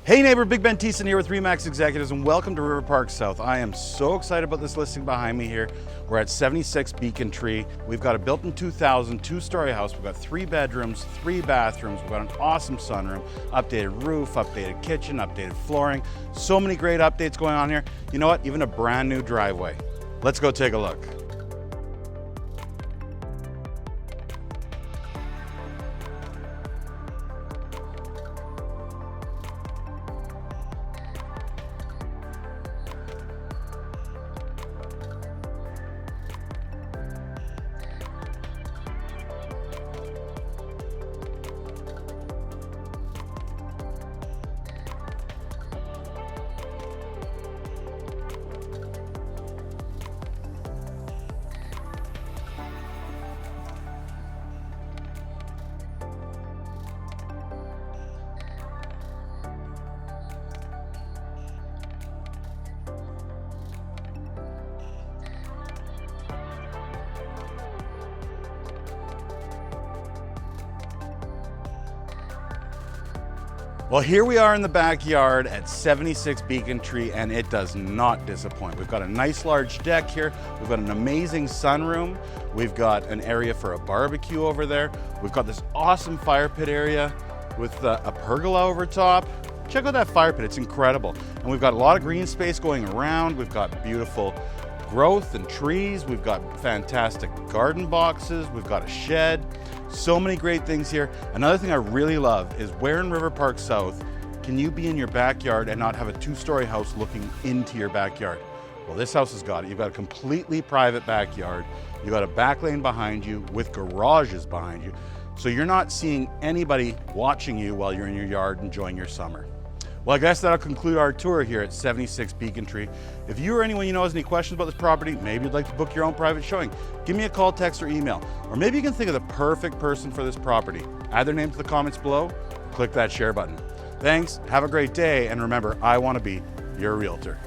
Hey neighbor, Big Ben Thiessen here with Remax Executives and welcome to River Park South. I am so excited about this listing behind me here. We're at 76 Becontree. We've got a built in 2000 two-story house. We've got 3 bedrooms, 3 bathrooms. We've got an awesome sunroom, updated roof, updated kitchen, updated flooring. So many great updates going on here. You know what? Even a brand new driveway. Let's go take a look. Well, here we are in the backyard at 76 Becontree, and it does not disappoint. We've got a nice large deck here. We've got an amazing sunroom. We've got an area for a barbecue over there. We've got this awesome fire pit area with a pergola over top. Check out that fire pit, it's incredible. And we've got a lot of green space going around. We've got beautiful growth and trees. We've got fantastic garden boxes. We've got a shed. So many great things here. Another thing I really love is where in River Park South can you be in your backyard and not have a 2-story house looking into your backyard? Well, this house has got it. You've got a completely private backyard. You've got a back lane behind you with garages behind you. So you're not seeing anybody watching you while you're in your yard enjoying your summer. Well, I guess that'll conclude our tour here at 76 Becontree. If you or anyone you know has any questions about this property, maybe you'd like to book your own private showing, give me a call, text, or email. Or maybe you can think of the perfect person for this property. Add their name to the comments below, click that share button. Thanks, have a great day, and remember, I want to be your realtor.